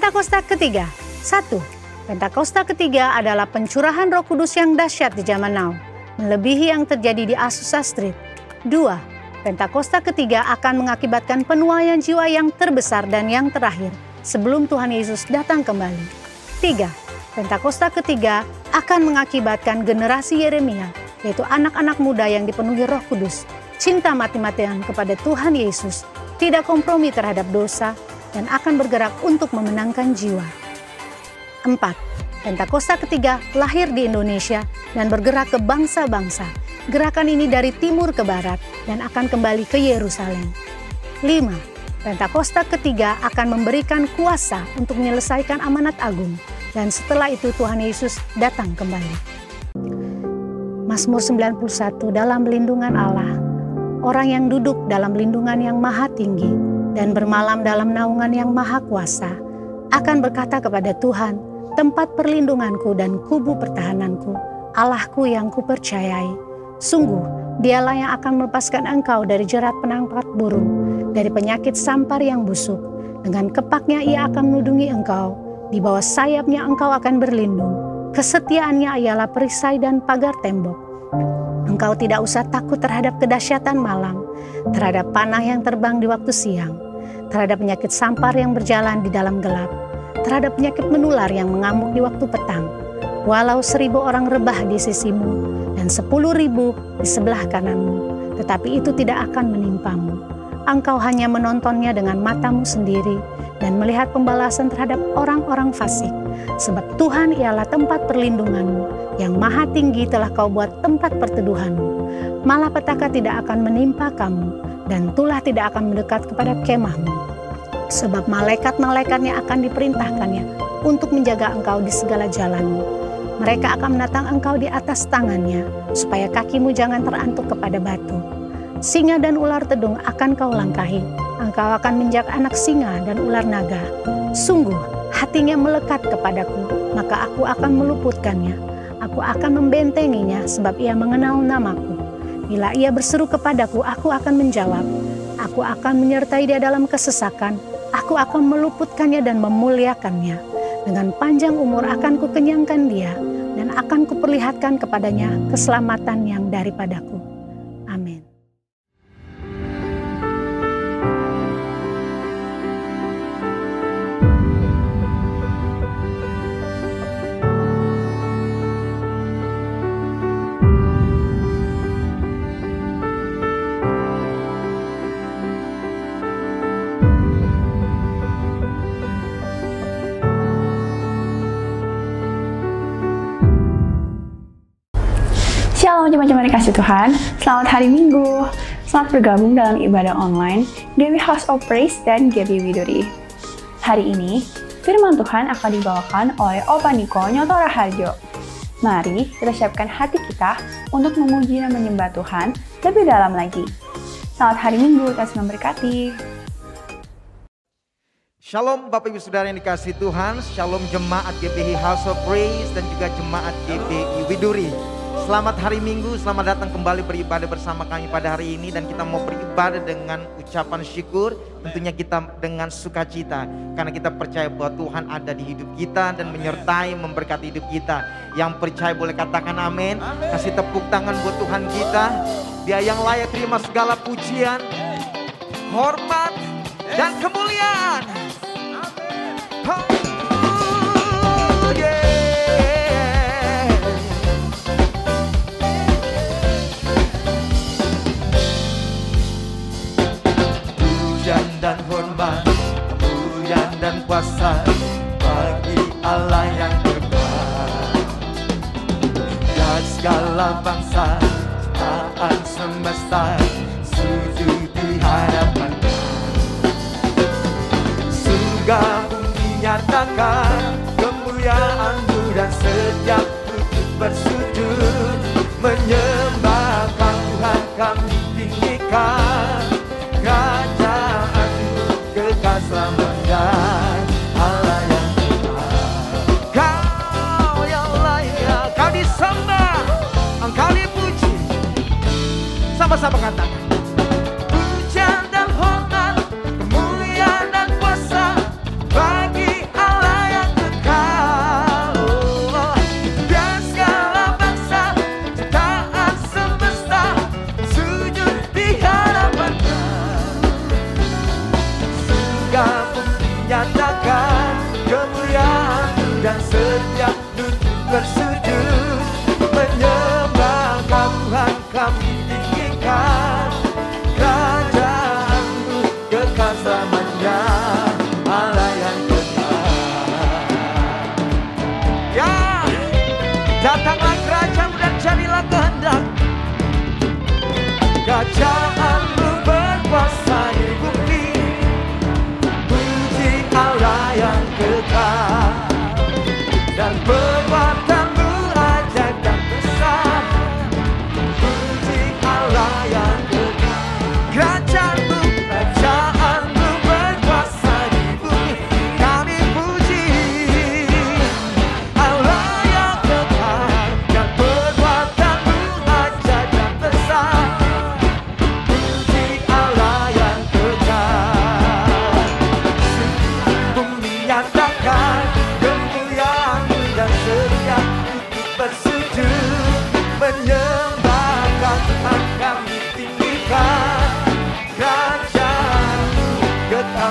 Pentakosta ketiga. 1. Pentakosta ketiga adalah pencurahan Roh Kudus yang dahsyat di zaman now, melebihi yang terjadi di Azusa Street. 2. Pentakosta ketiga akan mengakibatkan penuaian jiwa yang terbesar dan yang terakhir sebelum Tuhan Yesus datang kembali. 3. Pentakosta ketiga akan mengakibatkan generasi Yeremia, yaitu anak-anak muda yang dipenuhi Roh Kudus, cinta mati-matian kepada Tuhan Yesus, tidak kompromi terhadap dosa, dan akan bergerak untuk memenangkan jiwa. 4. Pentakosta ketiga lahir di Indonesia dan bergerak ke bangsa-bangsa. Gerakan ini dari timur ke barat dan akan kembali ke Yerusalem. 5. Pentakosta ketiga akan memberikan kuasa untuk menyelesaikan amanat agung, dan setelah itu Tuhan Yesus datang kembali. Mazmur 91, dalam lindungan Allah, orang yang duduk dalam lindungan yang maha tinggi dan bermalam dalam naungan yang maha kuasa, akan berkata kepada Tuhan, tempat perlindunganku dan kubu pertahananku, Allahku yang kupercayai. Sungguh, dialah yang akan melepaskan engkau dari jerat penangkap burung, dari penyakit sampar yang busuk. Dengan kepaknya ia akan melindungi engkau, di bawah sayapnya engkau akan berlindung. Kesetiaannya ialah perisai dan pagar tembok. Engkau tidak usah takut terhadap kedahsyatan malam, terhadap panah yang terbang di waktu siang, terhadap penyakit sampar yang berjalan di dalam gelap, terhadap penyakit menular yang mengamuk di waktu petang. Walau 1000 orang rebah di sisimu dan 10.000 di sebelah kananmu, tetapi itu tidak akan menimpamu. Engkau hanya menontonnya dengan matamu sendiri dan melihat pembalasan terhadap orang-orang fasik. Sebab Tuhan ialah tempat perlindunganmu, yang maha tinggi telah kau buat tempat perteduhanmu. Malapetaka tidak akan menimpa kamu, dan tulah tidak akan mendekat kepada kemahmu. Sebab malaikat-malaikatnya akan diperintahkannya untuk menjaga engkau di segala jalanmu. Mereka akan menatang engkau di atas tangannya, supaya kakimu jangan terantuk kepada batu. Singa dan ular tedung akan kau langkahi. Engkau akan menjak anak singa dan ular naga. Sungguh, hatinya melekat kepadaku, maka aku akan meluputkannya. Aku akan membentenginya, sebab ia mengenal namaku. Bila ia berseru kepadaku, aku akan menjawab. Aku akan menyertai dia dalam kesesakan. Aku akan meluputkannya dan memuliakannya. Dengan panjang umur akan kukenyangkan dia, dan akan kuperlihatkan kepadanya keselamatan yang daripadaku. Amin. Shalom jemaat-jemaat dikasih Tuhan, selamat hari Minggu. Selamat bergabung dalam ibadah online Dewi House of Praise dan Gaby Widuri. Hari ini, firman Tuhan akan dibawakan oleh Opa Niko Nyoto Raharjo. Mari kita siapkan hati kita untuk memuji dan menyembah Tuhan lebih dalam lagi. Selamat hari Minggu, Tuhan memberkati. Shalom Bapak Ibu Saudara yang dikasih Tuhan, Shalom jemaat GBI House of Praise dan juga jemaat GBI Widuri. Selamat hari Minggu, selamat datang kembali beribadah bersama kami pada hari ini. Dan kita mau beribadah dengan ucapan syukur, tentunya kita dengan sukacita. Karena kita percaya bahwa Tuhan ada di hidup kita dan menyertai memberkati hidup kita. Yang percaya boleh katakan amin. Kasih tepuk tangan buat Tuhan kita. Dia yang layak terima segala pujian, hormat, dan kemuliaan. Dan hormat, kemuliaan dan kuasa bagi Allah yang berkuasa. Dan segala bangsa, ciptaan semesta sujud di hadapan-Nya. Surga bumi nyatakan kemuliaan-Mu, dan setiap lutut bersujud menyembah Tuhan kami tinggikan. Selamanya Allah yang Tuhan, Kau yang layak, Kau disembah, Engkau dipuji. Sama-sama katakan, pujian dan hormat, kemuliaan dan kuasa bagi Allah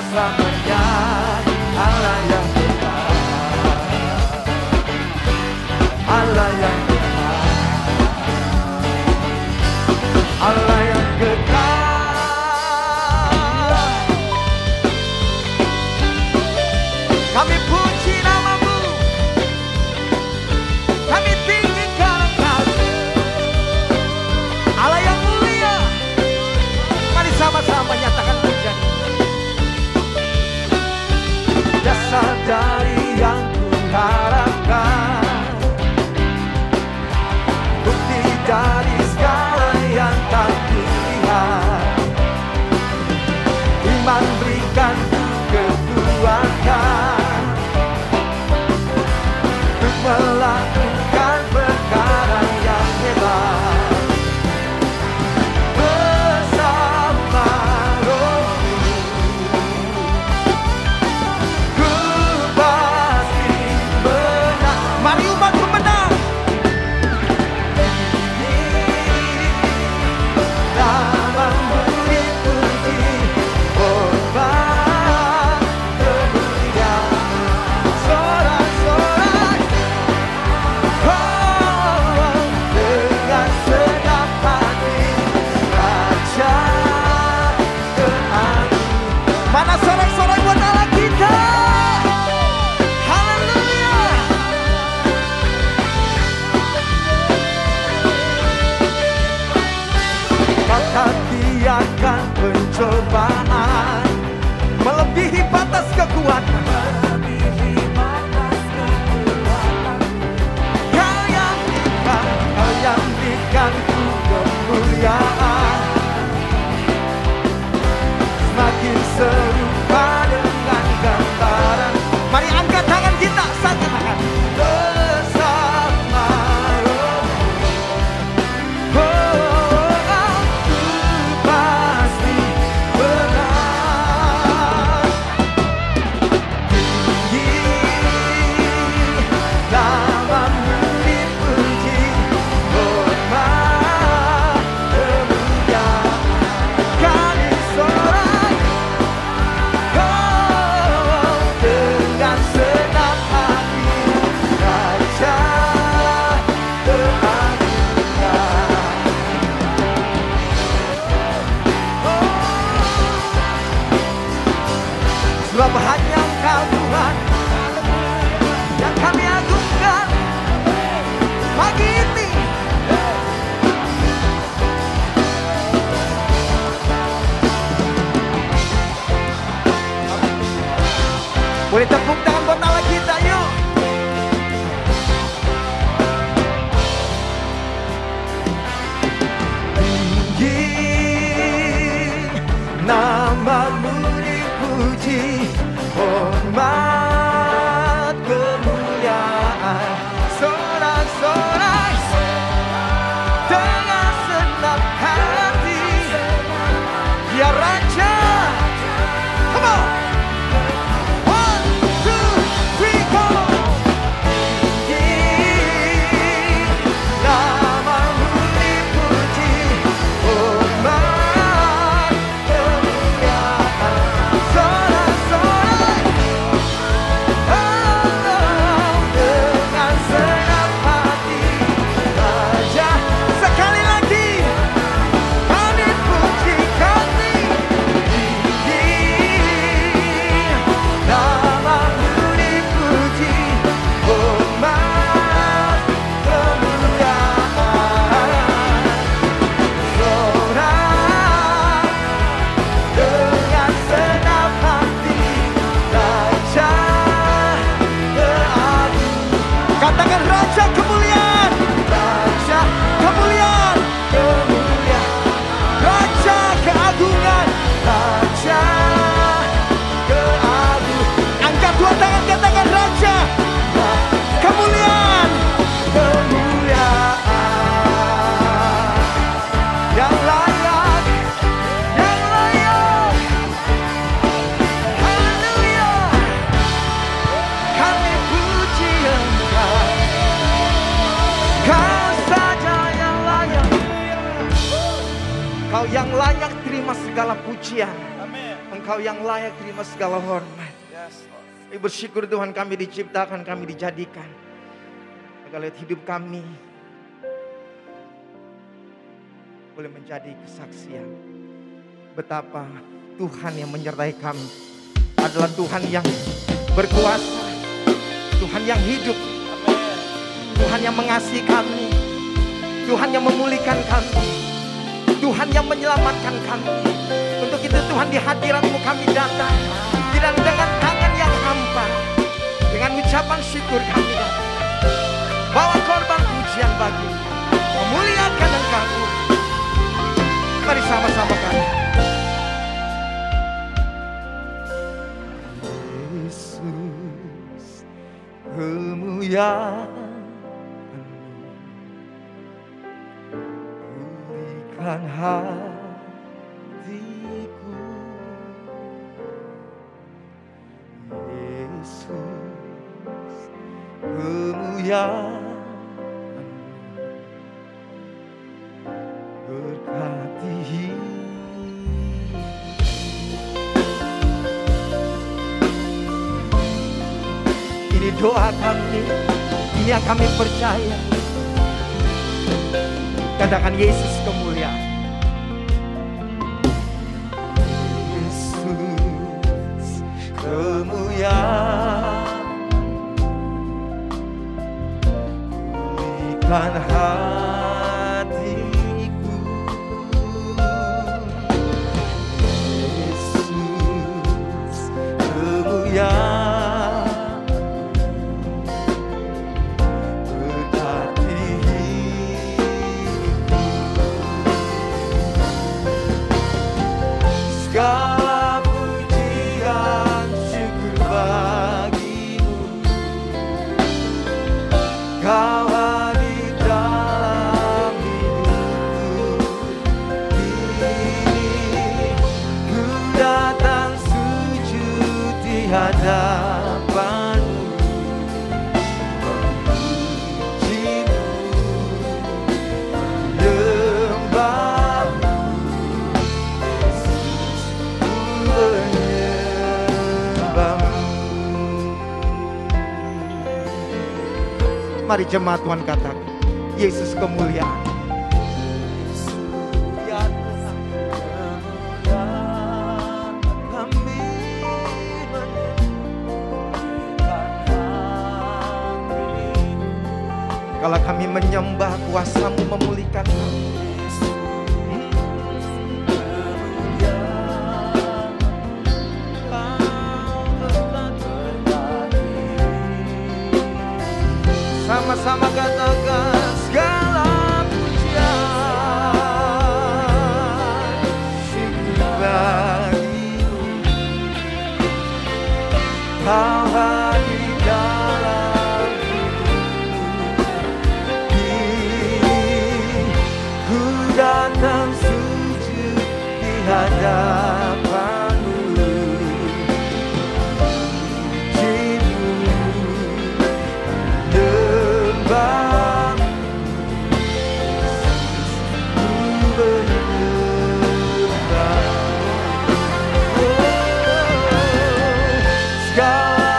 selamanya. Allah yang benar, Allah yang benar, Allah yang kekal. Kami puji nama-Mu, kami tinggikan Engkau, Allah yang mulia. Mari sama-sama nyatakan pujian. Dasar dari yang kuharapkan, bukti dari segala yang tak kulihat. Iman berikan kekuatan untuk melakukan perkara yang hebat. Bersama Roh-Mu ku pasti menang. Mari umatku menang. Nama-Mu dipuji, hormat kemuliaan, sorak-sorai. Oh, dengan senang hati, Raja keagungan. Mana sorak-sorai buat Allah kita? Haleluya. Kau tak biarkan pencobaan melebihi batas kekuatan. Kau yang berikan ku kemuliaan, semakin serupa dengan gambaran. Mari angkat tangan kita, satu tangan. Bersama Roh-Mu, oh, aku pasti benar. Tinggi nama-Mu dipuji, hormat kemuliaan kami sorak. Oh, dengan senang hati, Raja keagungan. Sebab hanya Engkau Tuhan yang kami agungkan pagi ini. Boleh tepuk tangan buat Allah kita, yuk. Tinggi nama-Mu dipuji, hormat kemuliaan, sorak-sorai dengan senang hati. Ya Raja, come on. 1, 2, 3, go. Tinggi nama-Mu dipuji, hormat kemuliaan, sorak-sorai. Oh, dengan senang hati, Raja. Sekali lagi kami puji, kami tinggi nama-Mu dipuji, hormat kemuliaan, sorak dengan senang hati, Raja keagungan. Katakan Raja kemuliaan, Raja kemuliaan, kemuliaan, Raja keagungan, Raja keagungan. Angkat dua tangan, katakan Raja kemuliaan, kemuliaan, yang layak, yang layak. Haleluya. Kami puji Engkau, Kau saja yang layak. Kau yang layak terima segala pujian. Engkau yang layak terima segala hormat. Kami bersyukur Tuhan, kami diciptakan, kami dijadikan. Agar lihat hidup kami boleh menjadi kesaksian betapa Tuhan yang menyertai kami adalah Tuhan yang berkuasa, Tuhan yang hidup, Tuhan yang mengasihi kami, Tuhan yang memulihkan kami, Tuhan yang menyelamatkan kami. Untuk itu Tuhan, di hadirat-Mu kami datang, tidak dengan tangan yang hampa, dengan ucapan syukur kami datang, bawa korban pujian bagi memuliakan Engkau. Mari sama-sama kami. Yesus, kemuliaan pulihkan hatiku. Yesus, kemuliaan berkati hidup. Ini doa kami, ini yang kami percaya. Katakan, Yesus kemuliaan. Yesus kemuliaan pulihkan hatiku. Yesus kemuliaan segala pujian syukur bagimu. Kau hadir dalam hidupku ini. Ku datang sujud di hadapanmu, memujimu, menyembahmu. Mari jemaat Tuhan katakan, Yesus kemuliaan. Ya Tuhan, kemuliaan kami menyembah. Kalau kami menyembah, kuasa-Mu memulihkan kami. Sama-sama katakan, segala pujian syukur bagimu. Kau hadir dalam hidupku ini. Ku datang sujud di hadapanmu, segala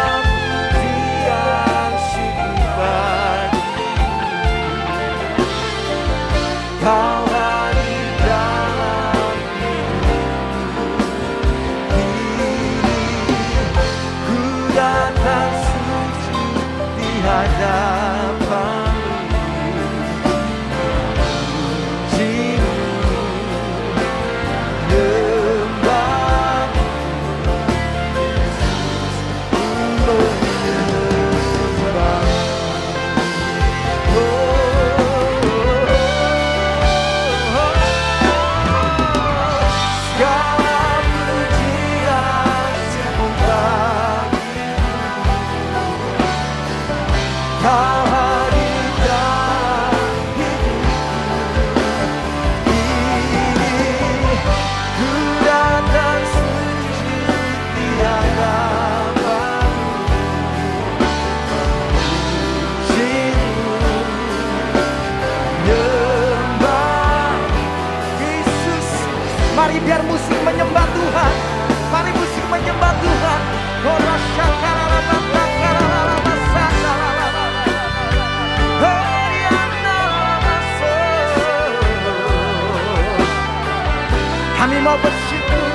mau bersyukur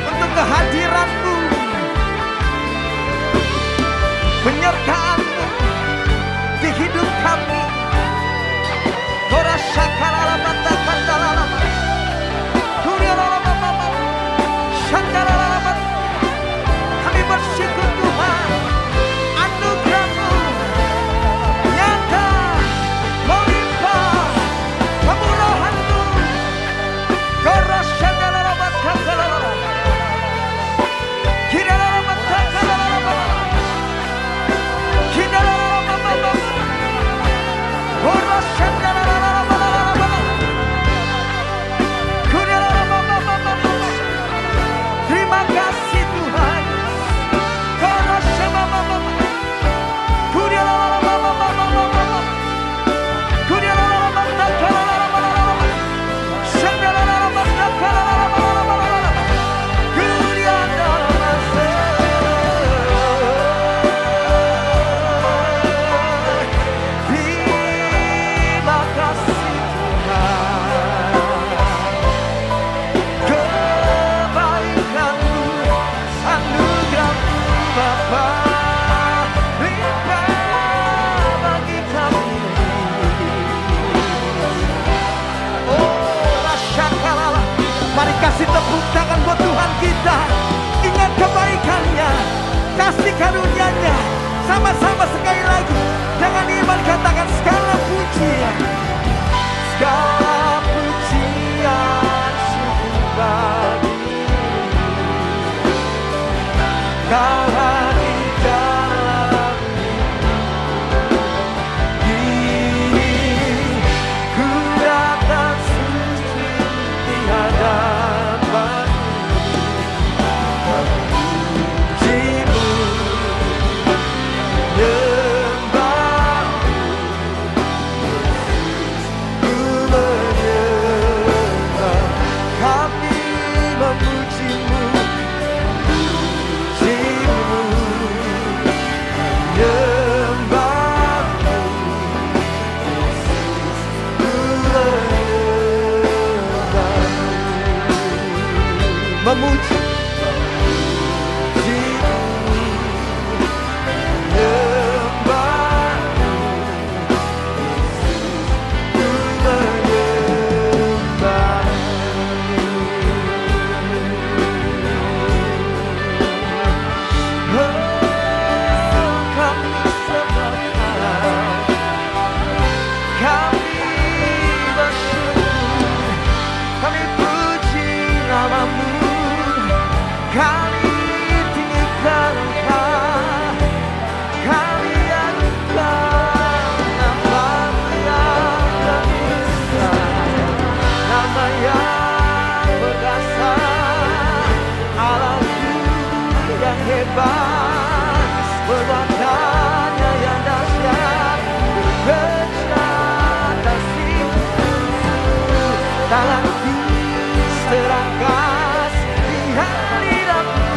untuk kehadiran-Mu, penyertaan-Mu di hidup kami. Kami bersyukur Tuhan, anugerah-Mu nyata, melimpah, kemurahan-Mu. Terima kasih Tuhan. Mari kasih tepuk tangan buat Tuhan kita. Ingat kebaikannya, kasih karunia-Nya. Sama-sama sekali lagi. Dengan iman katakan segala pujian. Segala pujian syukur bagi-Mu. Kau hadir di dalam ini. Ku datang sujud di hadapan-Mu. Memuji-Mu, menyembah-Mu. Ku menyembah, kami memuji-Mu. Memuji-Mu, menyembah-Mu. Ku menyembah-Mu. Memuji, kami tinggikan Engkau, kami anugerahkan nama-Mu yang besar, nama yang perkasa, Allah-Ku yang hebat, perbuatannya yang dahsyat, bekerja kasih, tangan-Ku serangkas di hadirat-Mu.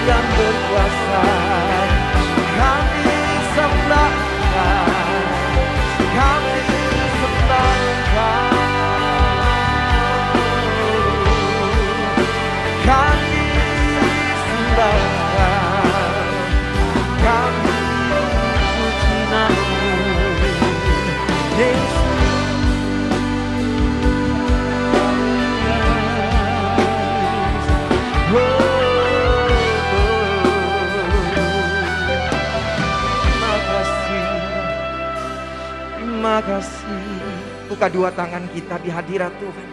yang berkuasa. Kami sembah Engkau, kami sembah Engkau, kami sembah Engkau, kami puji nama-Mu, Yesus. Terima kasih. Buka dua tangan kita di hadirat Tuhan.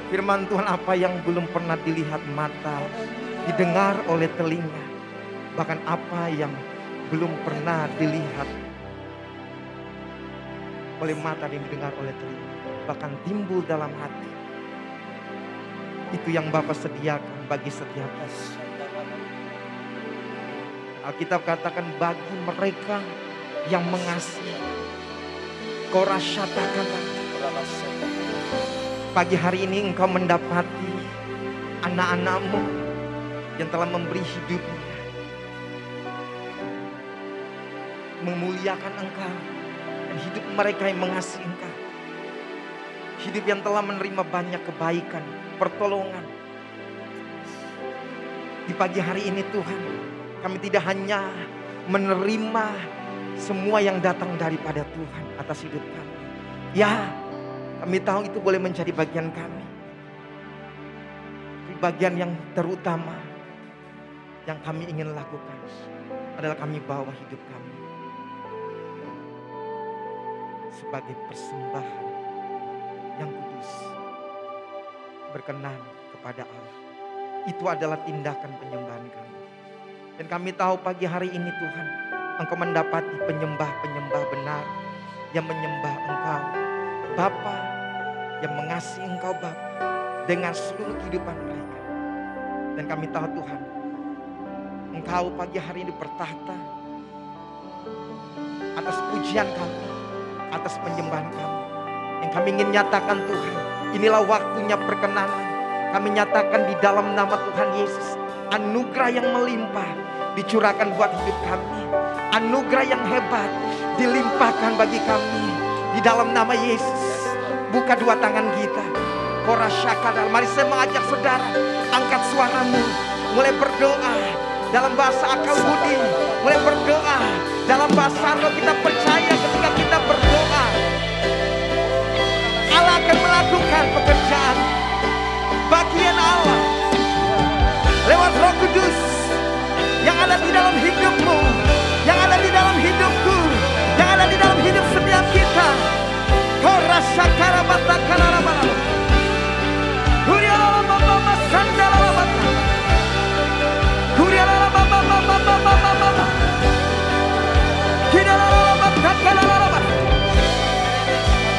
Firman Tuhan, apa yang belum pernah dilihat mata, didengar oleh telinga, bahkan apa yang belum pernah dilihat oleh mata dan didengar oleh telinga, bahkan timbul dalam hati, itu yang Bapa sediakan bagi setiap kita. Alkitab katakan bagi mereka yang mengasihi. Korasyatakan. Pagi hari ini engkau mendapati anak-anak-Mu yang telah memberi hidupnya, memuliakan Engkau, dan hidup mereka yang mengasihi Engkau. Hidup yang telah menerima banyak kebaikan, pertolongan. Di pagi hari ini Tuhan, kami tidak hanya menerima semua yang datang daripada Tuhan atas hidup kami. Ya, kami tahu itu boleh menjadi bagian kami. Tapi bagian yang terutama yang kami ingin lakukan adalah kami bawa hidup kami sebagai persembahan yang kudus, berkenan kepada Allah. Itu adalah tindakan penyembahan kami. Dan kami tahu pagi hari ini Tuhan, Engkau mendapati penyembah-penyembah benar yang menyembah Engkau Bapa, yang mengasihi Engkau Bapa dengan seluruh kehidupan mereka. Dan kami tahu Tuhan, Engkau pagi hari ini bertahta atas pujian kami, atas penyembahan kami. Yang kami ingin nyatakan Tuhan, inilah waktunya perkenanan. Kami nyatakan di dalam nama Tuhan Yesus, anugerah yang melimpah dicurahkan buat hidup kami. Anugerah yang hebat dilimpahkan bagi kami di dalam nama Yesus. Buka dua tangan kita. Korasyakadal. Mari saya mengajak saudara, angkat suaramu, mulai berdoa dalam bahasa akal budi, mulai berdoa dalam bahasa roh. Kita percaya ketika kita berdoa, Allah akan melakukan pekerjaan. Bagian Allah lewat Roh Kudus yang ada di dalam hidupmu, yang ada di dalam hidupku, yang ada di dalam hidup setiap kita.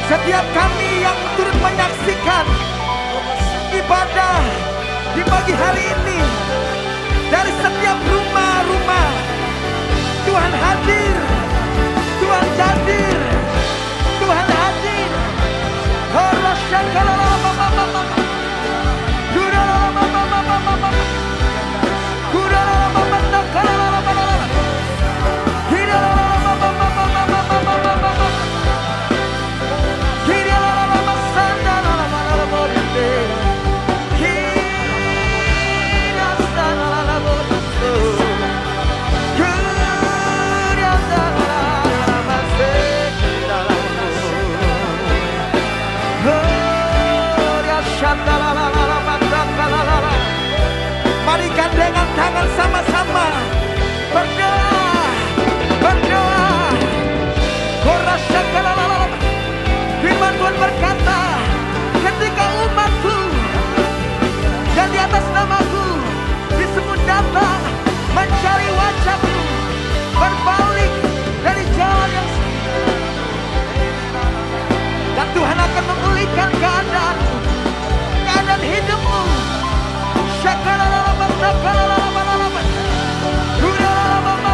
Setiap kami yang turut menyaksikan ibadah di pagi hari ini, dari setiap rumah-rumah, Tuhan hadir, Tuhan hadir, Tuhan hadir. Mari gandengan tangan sama-sama berdoa, berdoa. Firman Tuhan berkata, ketika umatku dan di atas namaku disebut datang mencari wajahku, berbalik dari jalan yang dan Tuhan akan memulihkan keadaanmu, keadaan hidupmu. Shakalalala, shakalalala, shakalalala.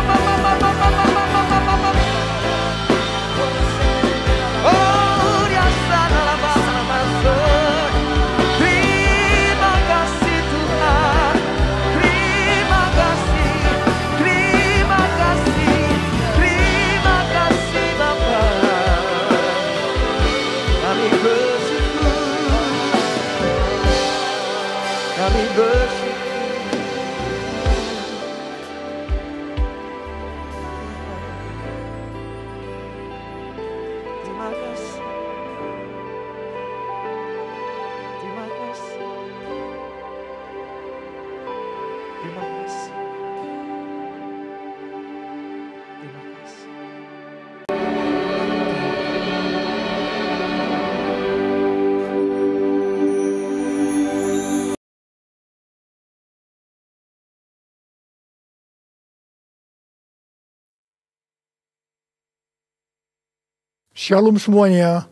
Shalom semuanya.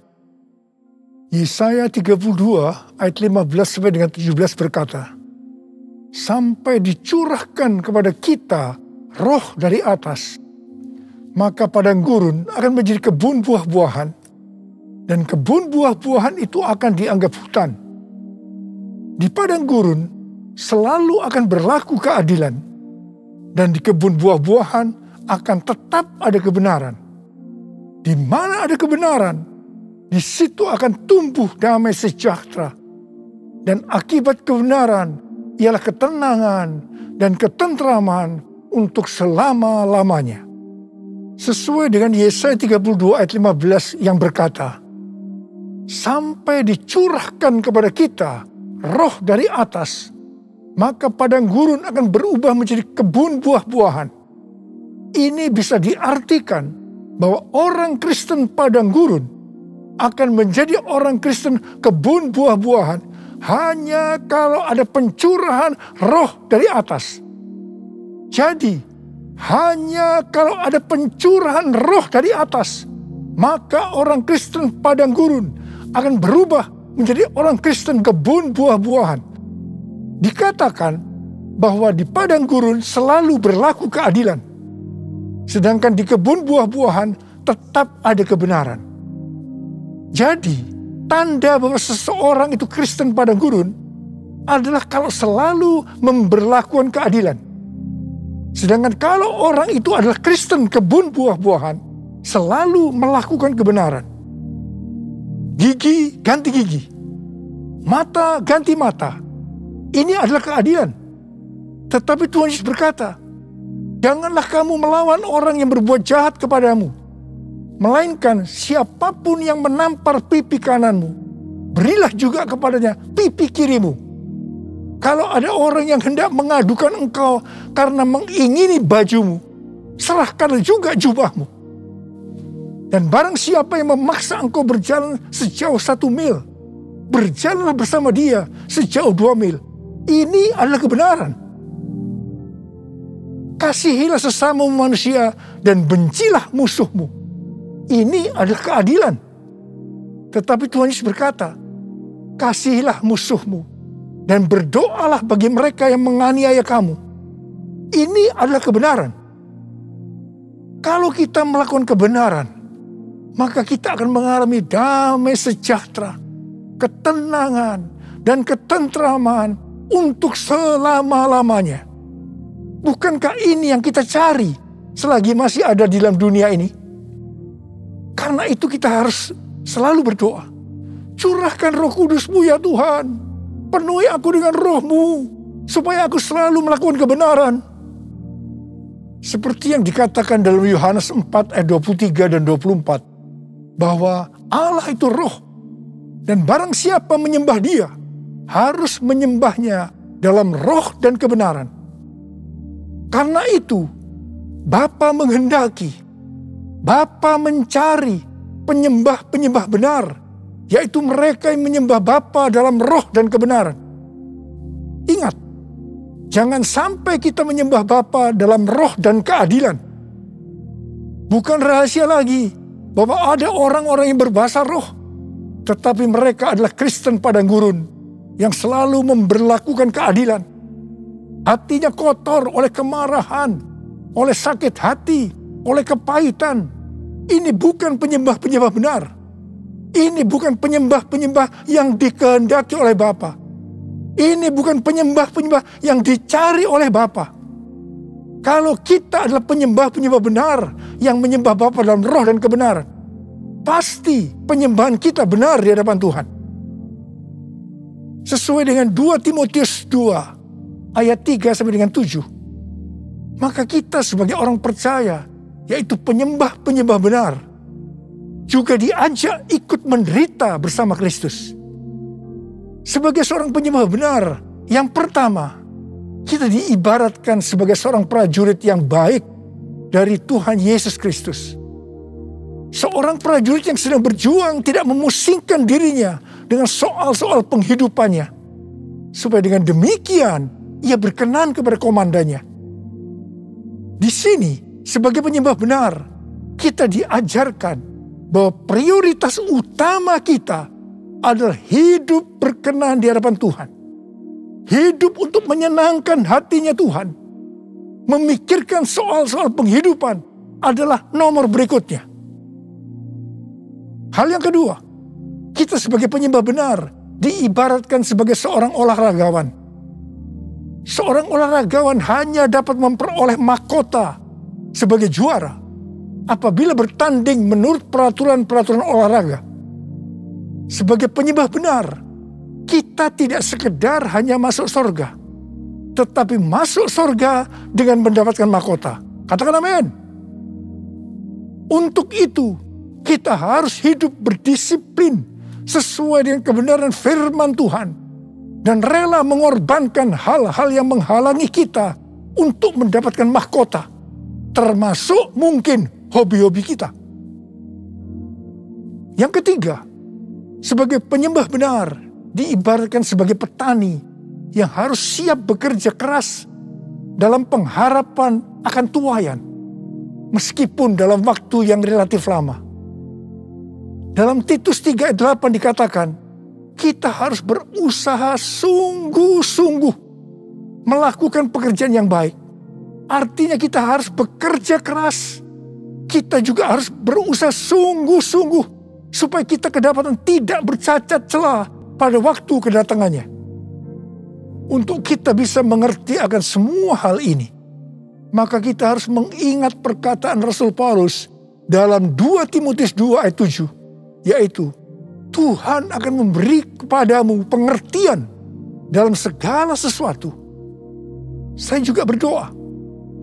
Yesaya 32 ayat 15 sampai dengan 17 berkata, sampai dicurahkan kepada kita roh dari atas, maka padang gurun akan menjadi kebun buah-buahan, dan kebun buah-buahan itu akan dianggap hutan. Di padang gurun selalu akan berlaku keadilan, dan di kebun buah-buahan akan tetap ada kebenaran. Di mana ada kebenaran, di situ akan tumbuh damai sejahtera. Dan akibat kebenaran ialah ketenangan dan ketentraman untuk selama-lamanya. Sesuai dengan Yesaya 32 ayat 15 yang berkata, sampai dicurahkan kepada kita roh dari atas, maka padang gurun akan berubah menjadi kebun buah-buahan. Ini bisa diartikan bahwa orang Kristen padang gurun akan menjadi orang Kristen kebun buah-buahan hanya kalau ada pencurahan roh dari atas. Jadi, hanya kalau ada pencurahan roh dari atas, maka orang Kristen padang gurun akan berubah menjadi orang Kristen kebun buah-buahan. Dikatakan bahwa di padang gurun selalu berlaku keadilan, sedangkan di kebun buah-buahan tetap ada kebenaran. Jadi, tanda bahwa seseorang itu Kristen padang gurun adalah kalau selalu memberlakukan keadilan. Sedangkan kalau orang itu adalah Kristen kebun buah-buahan, selalu melakukan kebenaran. Gigi ganti gigi, mata ganti mata. Ini adalah keadilan. Tetapi Tuhan Yesus berkata, janganlah kamu melawan orang yang berbuat jahat kepadamu, melainkan siapapun yang menampar pipi kananmu, berilah juga kepadanya pipi kirimu. Kalau ada orang yang hendak mengadukan engkau karena mengingini bajumu, serahkanlah juga jubahmu. Dan barang siapa yang memaksa engkau berjalan sejauh 1 mil, berjalanlah bersama dia sejauh 2 mil. Ini adalah kebenaran. Kasihilah sesama manusia dan bencilah musuhmu. Ini adalah keadilan. Tetapi Tuhan Yesus berkata, kasihilah musuhmu dan berdoalah bagi mereka yang menganiaya kamu. Ini adalah kebenaran. Kalau kita melakukan kebenaran, maka kita akan mengalami damai sejahtera, ketenangan, dan ketentraman untuk selama-lamanya. Bukankah ini yang kita cari selagi masih ada di dalam dunia ini? Karena itu kita harus selalu berdoa. Curahkan Roh Kudus-Mu ya Tuhan. Penuhi aku dengan Roh-Mu, supaya aku selalu melakukan kebenaran. Seperti yang dikatakan dalam Yohanes 4 ayat 23 dan 24. Bahwa Allah itu Roh. Dan barang siapa menyembah Dia, harus menyembahnya dalam roh dan kebenaran. Karena itu, Bapa menghendaki, Bapa mencari penyembah-penyembah benar, yaitu mereka yang menyembah Bapa dalam roh dan kebenaran. Ingat, jangan sampai kita menyembah Bapa dalam roh dan keadilan. Bukan rahasia lagi bahwa ada orang-orang yang berbahasa roh, tetapi mereka adalah Kristen padang gurun yang selalu memberlakukan keadilan. Hatinya kotor oleh kemarahan, oleh sakit hati, oleh kepahitan. Ini bukan penyembah-penyembah benar. Ini bukan penyembah-penyembah yang dikehendaki oleh Bapa. Ini bukan penyembah-penyembah yang dicari oleh Bapa. Kalau kita adalah penyembah-penyembah benar yang menyembah Bapa dalam roh dan kebenaran, pasti penyembahan kita benar di hadapan Tuhan. Sesuai dengan 2 Timotius 2 ayat 3 sampai dengan 7. Maka kita sebagai orang percaya, yaitu penyembah-penyembah benar, juga diajak ikut menderita bersama Kristus. Sebagai seorang penyembah benar, yang pertama, kita diibaratkan sebagai seorang prajurit yang baik dari Tuhan Yesus Kristus. Seorang prajurit yang sedang berjuang tidak memusingkan dirinya dengan soal-soal penghidupannya. Supaya dengan demikian, ia berkenan kepada komandannya. Di sini, sebagai penyembah benar, kita diajarkan bahwa prioritas utama kita adalah hidup berkenan di hadapan Tuhan. Hidup untuk menyenangkan hatinya Tuhan. Memikirkan soal-soal penghidupan adalah nomor berikutnya. Hal yang kedua, kita sebagai penyembah benar diibaratkan sebagai seorang olahragawan. Seorang olahragawan hanya dapat memperoleh mahkota sebagai juara apabila bertanding menurut peraturan-peraturan olahraga. Sebagai penyembah benar, kita tidak sekedar hanya masuk surga, tetapi masuk surga dengan mendapatkan mahkota. Katakan amin. Untuk itu, kita harus hidup berdisiplin sesuai dengan kebenaran firman Tuhan dan rela mengorbankan hal-hal yang menghalangi kita untuk mendapatkan mahkota, termasuk mungkin hobi-hobi kita. Yang ketiga, sebagai penyembah benar diibaratkan sebagai petani yang harus siap bekerja keras dalam pengharapan akan tuaian, meskipun dalam waktu yang relatif lama. Dalam Titus 3 ayat 8 dikatakan, kita harus berusaha sungguh-sungguh melakukan pekerjaan yang baik. Artinya kita harus bekerja keras. Kita juga harus berusaha sungguh-sungguh supaya kita kedapatan tidak bercacat celah pada waktu kedatangannya. Untuk kita bisa mengerti akan semua hal ini, maka kita harus mengingat perkataan Rasul Paulus dalam 2 Timotius 2 ayat 7. Yaitu, Tuhan akan memberi kepadamu pengertian dalam segala sesuatu. Saya juga berdoa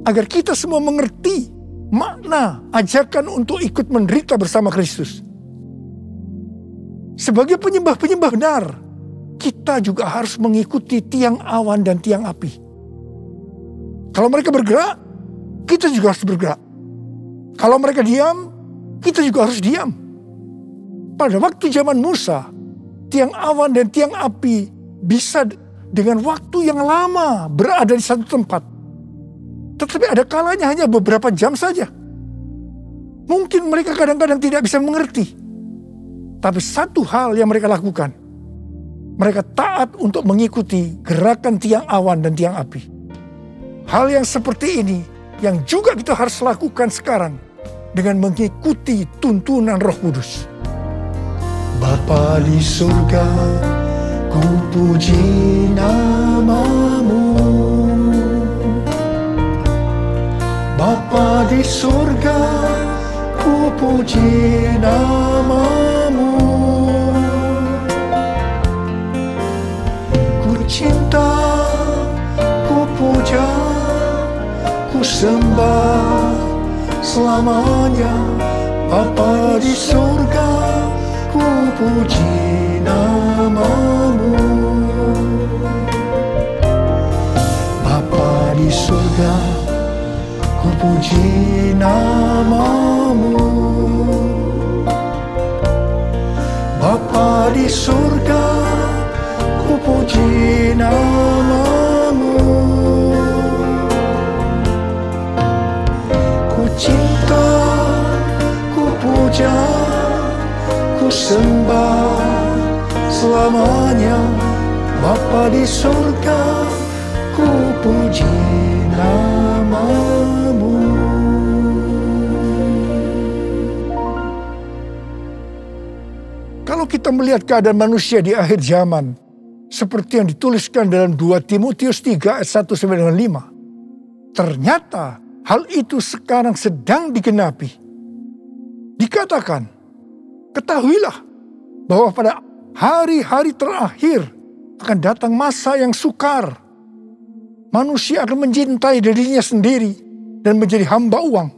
agar kita semua mengerti makna ajakan untuk ikut menderita bersama Kristus. Sebagai penyembah-penyembah benar, kita juga harus mengikuti tiang awan dan tiang api. Kalau mereka bergerak, kita juga harus bergerak. Kalau mereka diam, kita juga harus diam. Pada waktu zaman Musa, tiang awan dan tiang api bisa dengan waktu yang lama berada di satu tempat. Tetapi ada kalanya hanya beberapa jam saja. Mungkin mereka kadang-kadang tidak bisa mengerti. Tapi satu hal yang mereka lakukan, mereka taat untuk mengikuti gerakan tiang awan dan tiang api. Hal yang seperti ini yang juga kita harus lakukan sekarang dengan mengikuti tuntunan Roh Kudus. Bapa di surga, ku puji nama-Mu. Bapa di surga, ku puji nama-Mu. Ku cinta, ku puja, ku sembah selamanya. Bapa di surga, ku puji nama-Mu. Bapa di surga, ku puji nama-Mu. Bapa di surga, ku puji nama-Mu. Ku cinta, ku puja, ku sembah selamanya. Bapa di surga, ku puji nama-Mu. Kalau kita melihat keadaan manusia di akhir zaman, seperti yang dituliskan dalam 2 Timotius 3 ayat 1 sampai dengan 5, ternyata hal itu sekarang sedang digenapi. Dikatakan, ketahuilah bahwa pada hari-hari terakhir akan datang masa yang sukar. Manusia akan mencintai dirinya sendiri dan menjadi hamba uang.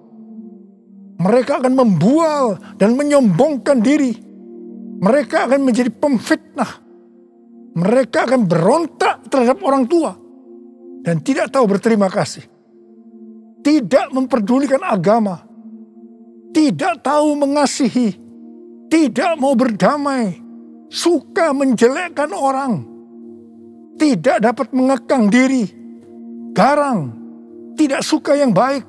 Mereka akan membual dan menyombongkan diri. Mereka akan menjadi pemfitnah. Mereka akan berontak terhadap orang tua dan tidak tahu berterima kasih. Tidak memperdulikan agama. Tidak tahu mengasihi. Tidak mau berdamai. Suka menjelekkan orang. Tidak dapat mengekang diri. Garang. Tidak suka yang baik.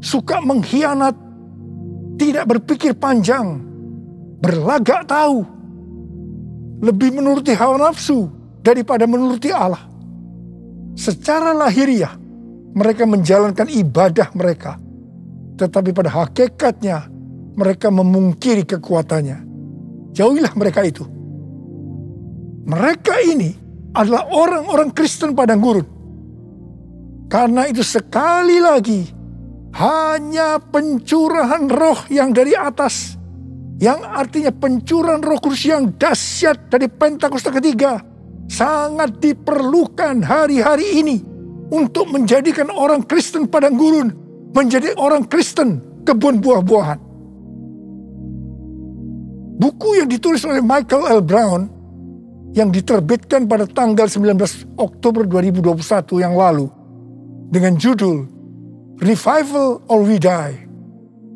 Suka mengkhianat. tidak berpikir panjang, berlagak tahu, lebih menuruti hawa nafsu daripada menuruti Allah. Secara lahiriah, mereka menjalankan ibadah mereka, tetapi pada hakikatnya mereka memungkiri kekuatannya. Jauhilah mereka itu. Mereka ini adalah orang-orang Kristen padang gurun. Karena itu sekali lagi, hanya pencurahan roh yang dari atas, yang artinya pencurahan Roh Kudus yang dahsyat dari Pentakosta ketiga, sangat diperlukan hari-hari ini untuk menjadikan orang Kristen padang gurun menjadi orang Kristen kebun buah-buahan. Buku yang ditulis oleh Michael L. Brown yang diterbitkan pada tanggal 19 Oktober 2021 yang lalu dengan judul Revival or We Die,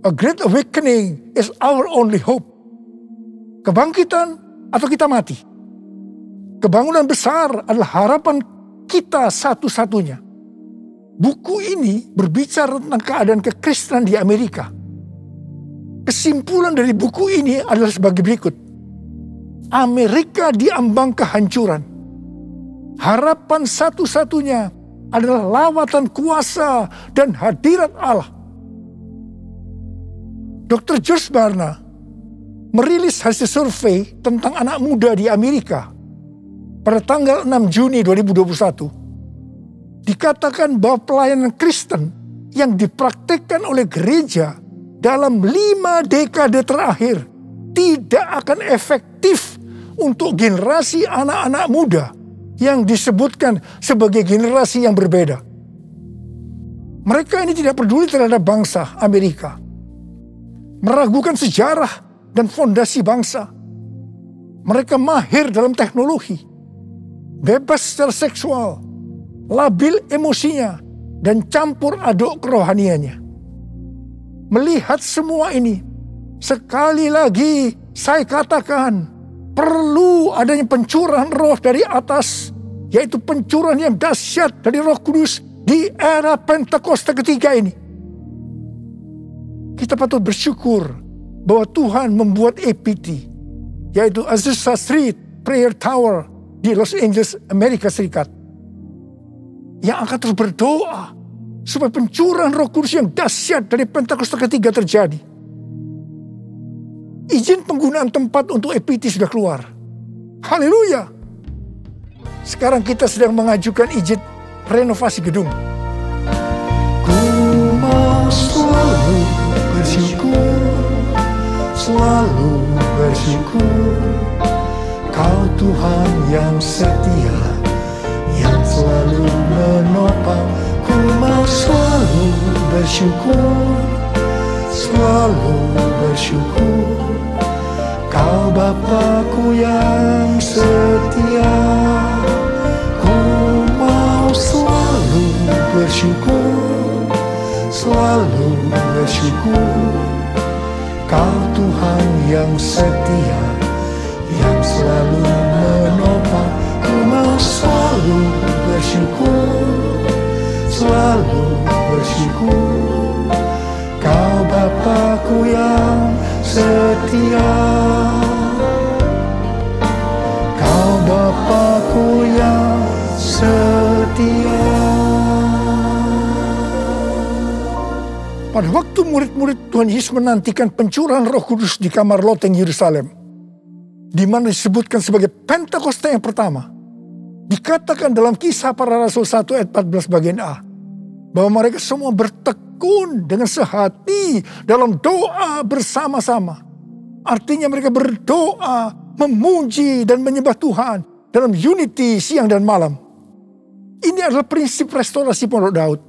A Great Awakening is Our Only Hope. Kebangkitan atau kita mati. Kebangunan besar adalah harapan kita satu-satunya. Buku ini berbicara tentang keadaan kekristenan di Amerika. Kesimpulan dari buku ini adalah sebagai berikut. Amerika diambang kehancuran. Harapan satu-satunya adalah lawatan kuasa dan hadirat Allah. Dr. George Barna merilis hasil survei tentang anak muda di Amerika pada tanggal 6 Juni 2021. Dikatakan bahwa pelayanan Kristen yang dipraktikkan oleh gereja dalam 5 dekade terakhir tidak akan efektif untuk generasi anak-anak muda yang disebutkan sebagai generasi yang berbeda. Mereka ini tidak peduli terhadap bangsa Amerika, meragukan sejarah dan fondasi bangsa. Mereka mahir dalam teknologi, bebas secara seksual, labil emosinya, dan campur aduk kerohaniannya. Melihat semua ini, sekali lagi saya katakan, perlu adanya pencurahan roh dari atas, yaitu pencurahan yang dahsyat dari Roh Kudus di era Pentakosta ketiga ini. Kita patut bersyukur bahwa Tuhan membuat APT, yaitu Azusa Street Prayer Tower di Los Angeles, Amerika Serikat, yang akan terus berdoa supaya pencurahan Roh Kudus yang dahsyat dari Pentakosta ketiga terjadi. Izin penggunaan tempat untuk APT sudah keluar. Haleluya. Sekarang kita sedang mengajukan izin renovasi gedung. Ku mau selalu bersyukur, selalu bersyukur. Kau Tuhan yang setia, yang selalu menopang. Ku mau selalu bersyukur, selalu bersyukur. Kau Bapa-Ku yang setia. Ku mau selalu bersyukur, selalu bersyukur. Kau Tuhan yang setia, yang selalu menopang. Ku mau selalu bersyukur, selalu bersyukur. Kau Bapa-Ku yang setia. Kau Bapa-Ku yang setia. Pada waktu murid-murid Tuhan Yesus menantikan pencurahan Roh Kudus di kamar loteng Yerusalem, di mana disebutkan sebagai Pentakosta yang pertama, dikatakan dalam Kisah Para Rasul 1 ayat 14 bagian A, bahwa mereka semua bertekun dengan sehati dalam doa bersama-sama. Artinya mereka berdoa, memuji dan menyembah Tuhan dalam unity siang dan malam. Ini adalah prinsip restorasi Pondok Daud.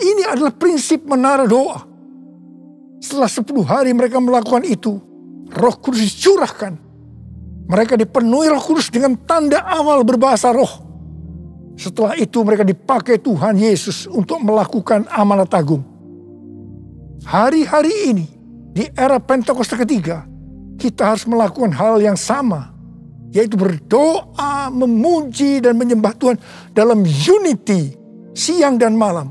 Ini adalah prinsip menara doa. Setelah 10 hari mereka melakukan itu, Roh Kudus dicurahkan. Mereka dipenuhi Roh Kudus dengan tanda awal berbahasa roh. Setelah itu mereka dipakai Tuhan Yesus untuk melakukan amanat agung. Hari-hari ini, di era Pentakosta ketiga, kita harus melakukan hal yang sama, yaitu berdoa, memuji dan menyembah Tuhan dalam unity siang dan malam.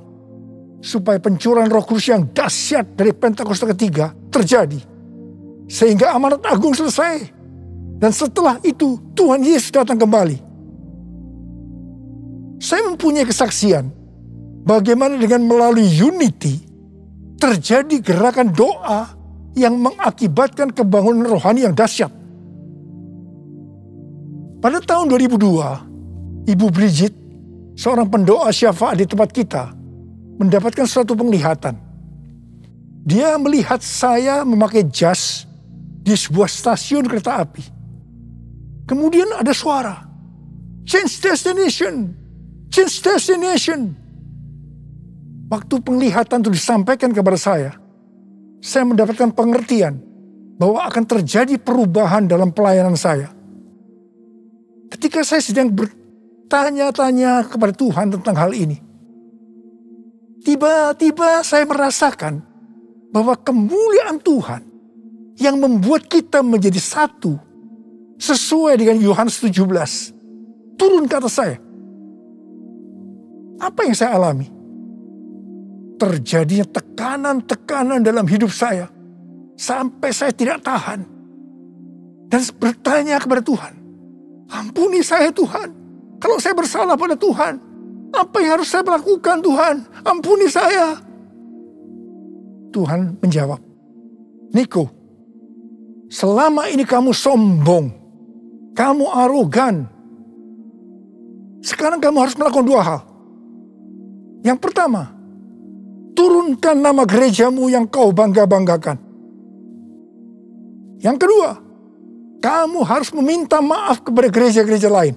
supaya pencurahan Roh Kudus yang dahsyat dari Pentakosta ketiga terjadi. Sehingga amanat agung selesai. Dan setelah itu Tuhan Yesus datang kembali. Saya mempunyai kesaksian bagaimana dengan melalui Unity terjadi gerakan doa yang mengakibatkan kebangunan rohani yang dahsyat. Pada tahun 2002, Ibu Bridget, seorang pendoa syafaat di tempat kita, mendapatkan suatu penglihatan. Dia melihat saya memakai jas di sebuah stasiun kereta api. Kemudian ada suara, "Change destination, change destination." Waktu penglihatan itu disampaikan kepada saya mendapatkan pengertian bahwa akan terjadi perubahan dalam pelayanan saya. Ketika saya sedang bertanya-tanya kepada Tuhan tentang hal ini, tiba-tiba saya merasakan bahwa kemuliaan Tuhan yang membuat kita menjadi satu sesuai dengan Yohanes 17 turun ke atas saya. Apa yang saya alami? Terjadinya tekanan-tekanan dalam hidup saya sampai saya tidak tahan dan bertanya kepada Tuhan, "Ampuni saya Tuhan, kalau saya bersalah pada Tuhan, apa yang harus saya lakukan Tuhan? Ampuni saya." Tuhan menjawab, "Niko, selama ini kamu sombong, kamu arogan. Sekarang kamu harus melakukan dua hal. Yang pertama, turunkan nama gerejamu yang kau bangga-banggakan. Yang kedua, kamu harus meminta maaf kepada gereja-gereja lain.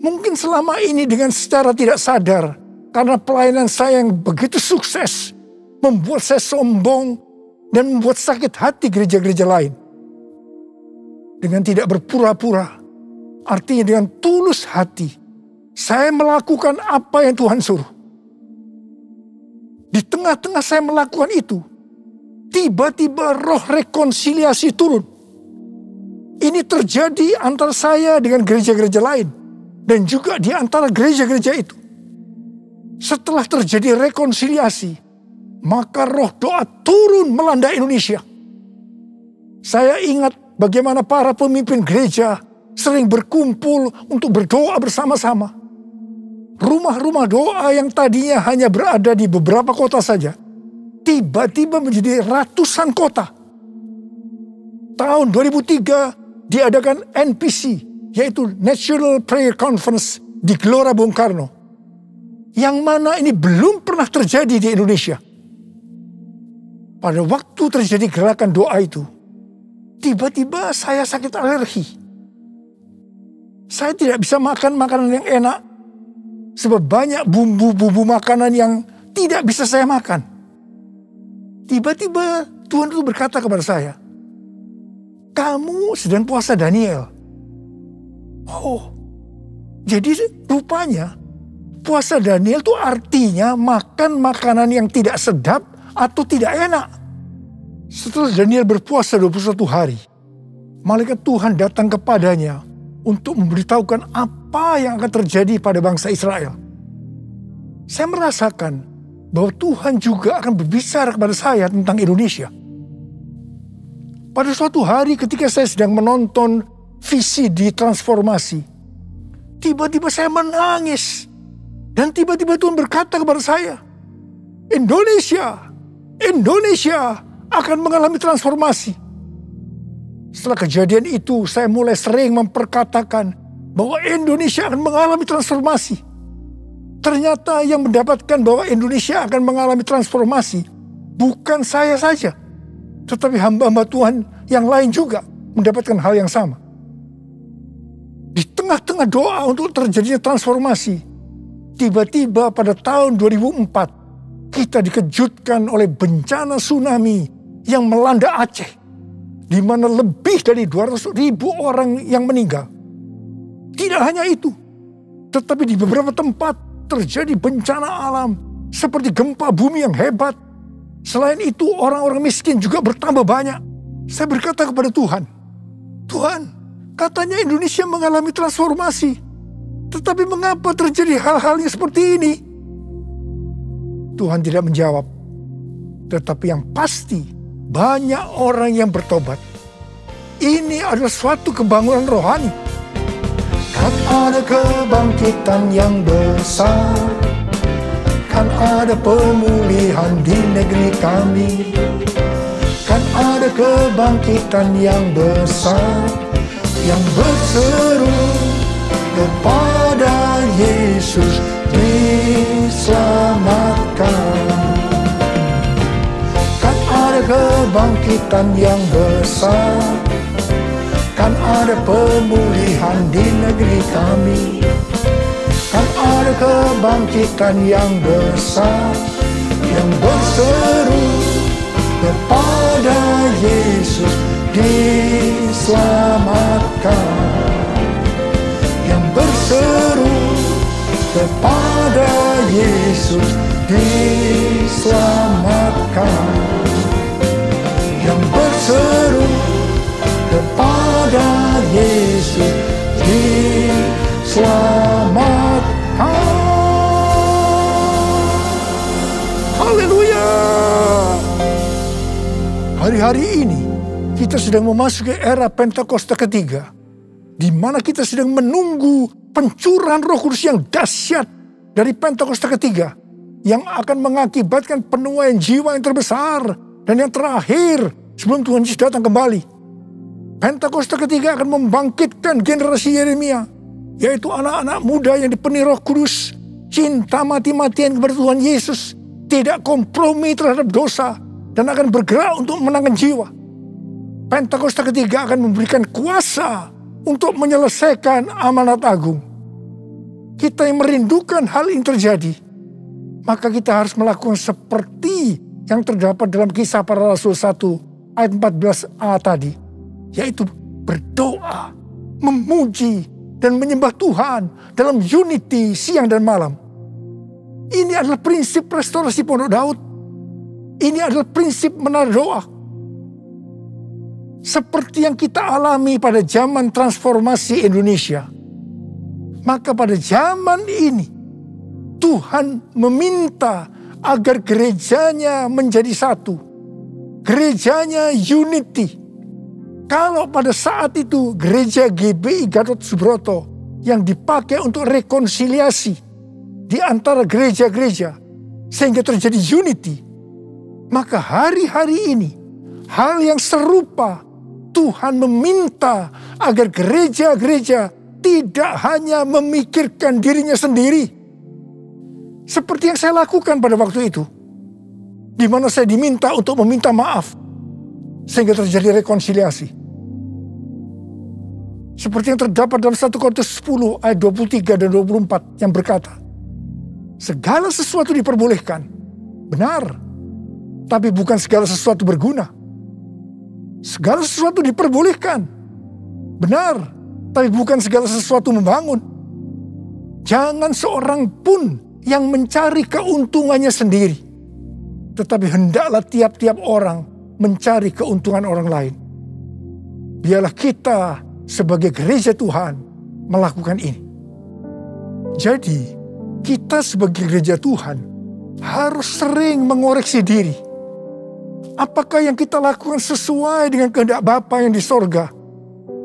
Mungkin selama ini dengan secara tidak sadar, karena pelayanan saya yang begitu sukses, membuat saya sombong dan membuat sakit hati gereja-gereja lain. Dengan tidak berpura-pura, artinya dengan tulus hati, saya melakukan apa yang Tuhan suruh. Di tengah-tengah saya melakukan itu, tiba-tiba roh rekonsiliasi turun. Ini terjadi antara saya dengan gereja-gereja lain. Dan juga di antara gereja-gereja itu. Setelah terjadi rekonsiliasi, maka roh doa turun melanda Indonesia. Saya ingat bagaimana para pemimpin gereja sering berkumpul untuk berdoa bersama-sama. Rumah-rumah doa yang tadinya hanya berada di beberapa kota saja, tiba-tiba menjadi ratusan kota. Tahun 2003 diadakan NPC, yaitu National Prayer Conference di Gelora Bung Karno. Yang mana ini belum pernah terjadi di Indonesia. Pada waktu terjadi gerakan doa itu, tiba-tiba saya sakit alergi. Saya tidak bisa makan makanan yang enak, sebab banyak bumbu-bumbu makanan yang tidak bisa saya makan. Tiba-tiba Tuhan itu berkata kepada saya, "Kamu sedang puasa Daniel." Oh, jadi rupanya puasa Daniel itu artinya makan makanan yang tidak sedap atau tidak enak. Setelah Daniel berpuasa 21 hari, malaikat Tuhan datang kepadanya untuk memberitahukan apa yang akan terjadi pada bangsa Israel. Saya merasakan bahwa Tuhan juga akan berbicara kepada saya tentang Indonesia. Pada suatu hari ketika saya sedang menonton visi di transformasi, tiba-tiba saya menangis. Dan tiba-tiba Tuhan berkata kepada saya, Indonesia akan mengalami transformasi. Setelah kejadian itu, saya mulai sering memperkatakan bahwa Indonesia akan mengalami transformasi. Ternyata yang mendapatkan bahwa Indonesia akan mengalami transformasi bukan saya saja, tetapi hamba-hamba Tuhan yang lain juga mendapatkan hal yang sama. Di tengah-tengah doa untuk terjadinya transformasi, tiba-tiba pada tahun 2004, kita dikejutkan oleh bencana tsunami yang melanda Aceh, di mana lebih dari 200.000 orang yang meninggal. Tidak hanya itu, tetapi di beberapa tempat terjadi bencana alam, seperti gempa bumi yang hebat. Selain itu, orang-orang miskin juga bertambah banyak. Saya berkata kepada Tuhan, Tuhan, katanya Indonesia mengalami transformasi. Tetapi mengapa terjadi hal-hal yang seperti ini? Tuhan tidak menjawab. Tetapi yang pasti banyak orang yang bertobat. Ini adalah suatu kebangunan rohani. Kan ada kebangkitan yang besar, kan ada pemulihan di negeri kami, kan ada kebangkitan yang besar, yang berseru kepada Yesus diselamatkan. Kan ada kebangkitan yang besar, kan ada pemulihan di negeri kami, kan ada kebangkitan yang besar, yang berseru kepada Yesus diselamatkan, yang berseru kepada Yesus diselamatkan, yang berseru kepada Yesus diselamatkan. Haleluya. Hari-hari ini kita sedang memasuki era Pentakosta ketiga, di mana kita sedang menunggu pencurahan Roh Kudus yang dahsyat dari Pentakosta ketiga, yang akan mengakibatkan penuaian jiwa yang terbesar dan yang terakhir sebelum Tuhan Yesus datang kembali. Pentakosta ketiga akan membangkitkan generasi Yeremia, yaitu anak-anak muda yang dipenuhi Roh Kudus, cinta mati-matian kepada Tuhan Yesus, tidak kompromi terhadap dosa, dan akan bergerak untuk menangkan jiwa. Pentakosta ketiga akan memberikan kuasa untuk menyelesaikan amanat agung. Kita yang merindukan hal ini terjadi, maka kita harus melakukan seperti yang terdapat dalam Kisah Para Rasul 1 ayat 14a tadi, yaitu berdoa, memuji, dan menyembah Tuhan dalam unity siang dan malam. Ini adalah prinsip restorasi Pondok Daud. Ini adalah prinsip menara doa. Seperti yang kita alami pada zaman transformasi Indonesia, maka pada zaman ini Tuhan meminta agar gerejanya menjadi satu. Gerejanya unity. Kalau pada saat itu gereja GBI Gatot Subroto yang dipakai untuk rekonsiliasi di antara gereja-gereja sehingga terjadi unity, maka hari-hari ini hal yang serupa Tuhan meminta agar gereja-gereja tidak hanya memikirkan dirinya sendiri. Seperti yang saya lakukan pada waktu itu, di mana saya diminta untuk meminta maaf sehingga terjadi rekonsiliasi. Seperti yang terdapat dalam 1 Korintus 10 ayat 23 dan 24 yang berkata, segala sesuatu diperbolehkan, benar, tapi bukan segala sesuatu berguna. Segala sesuatu diperbolehkan, benar, tapi bukan segala sesuatu membangun. Jangan seorang pun yang mencari keuntungannya sendiri, tetapi hendaklah tiap-tiap orang mencari keuntungan orang lain. Biarlah kita sebagai gereja Tuhan melakukan ini. Jadi, kita sebagai gereja Tuhan harus sering mengoreksi diri. Apakah yang kita lakukan sesuai dengan kehendak Bapa yang di sorga,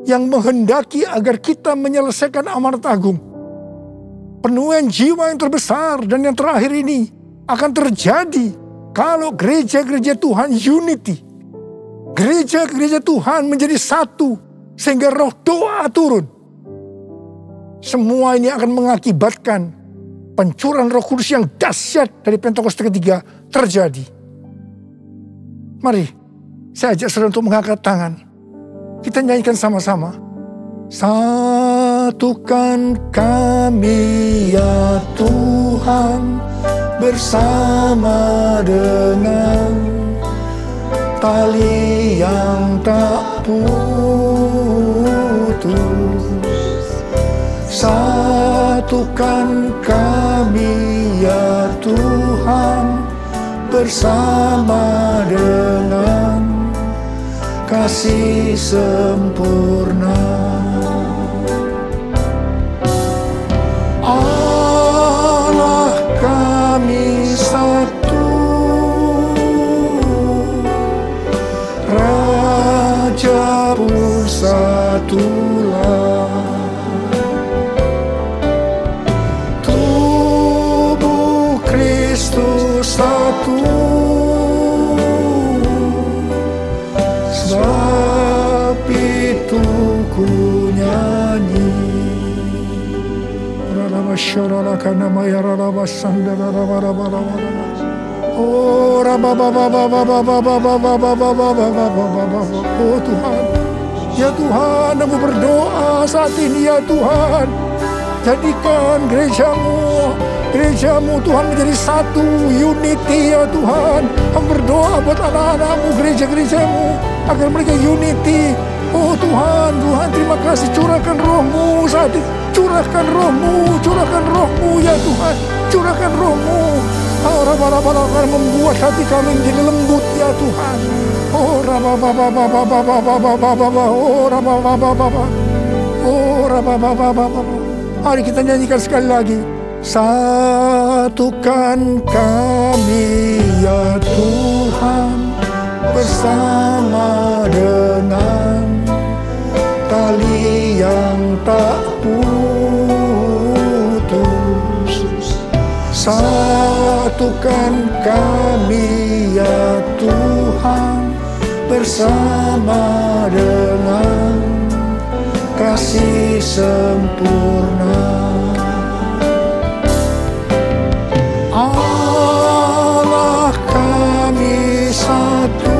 yang menghendaki agar kita menyelesaikan amanat agung? Penuaian jiwa yang terbesar dan yang terakhir ini akan terjadi kalau gereja-gereja Tuhan unity. Gereja-gereja Tuhan menjadi satu sehingga roh doa turun. Semua ini akan mengakibatkan pencurahan Roh Kudus yang dahsyat dari Pentakosta ketiga terjadi. Mari, saya ajak saudara untuk mengangkat tangan. Kita nyanyikan sama-sama. Satukan kami ya Tuhan bersama dengan tali yang tak putus. Satukan kami ya Tuhan bersama dengan kasih sempurna. Allah kami satu Kristus satu, sebab itu ku nyanyi. Oh Tuhan, ya Tuhan, aku berdoa saat ini ya Tuhan, jadikan gerejamu Tuhan menjadi satu, unity ya Tuhan. Aku berdoa buat anak-anakmu, gerejamu agar mereka unity. Oh Tuhan, terima kasih, curahkan rohmu saat ini. Curahkan rohmu ya Tuhan. Curahkan rohmu. Oh Rabba-Rabba, membuat hati kami menjadi lembut ya Tuhan. Oh Rabba-Rabba. Mari kita nyanyikan sekali lagi. Satukan kami ya Tuhan, bersama dengan tali yang tak putus. Satukan kami ya Tuhan, bersama dengan kasih sempurna. Allah kami satu,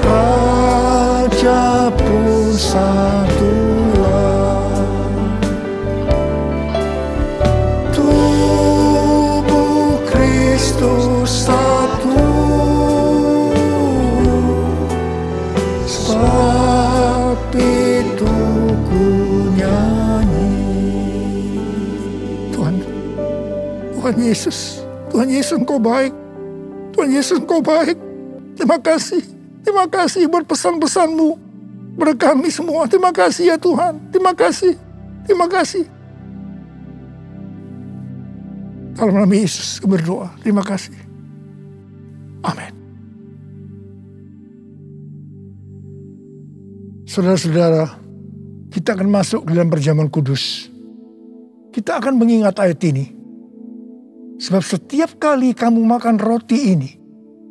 Raja pun satulah. Tubuh Kristus satu, sebab itu ku nyanyi. Tuhan Yesus, Engkau baik. Tuhan Yesus, Engkau baik. Terima kasih buat pesan-pesan-Mu kepada kami semua. Terima kasih ya Tuhan. Terima kasih. Dalam nama Yesus berdoa. Terima kasih. Amin. Saudara-saudara, kita akan masuk ke dalam perjamuan kudus. Kita akan mengingat ayat ini. Sebab setiap kali kamu makan roti ini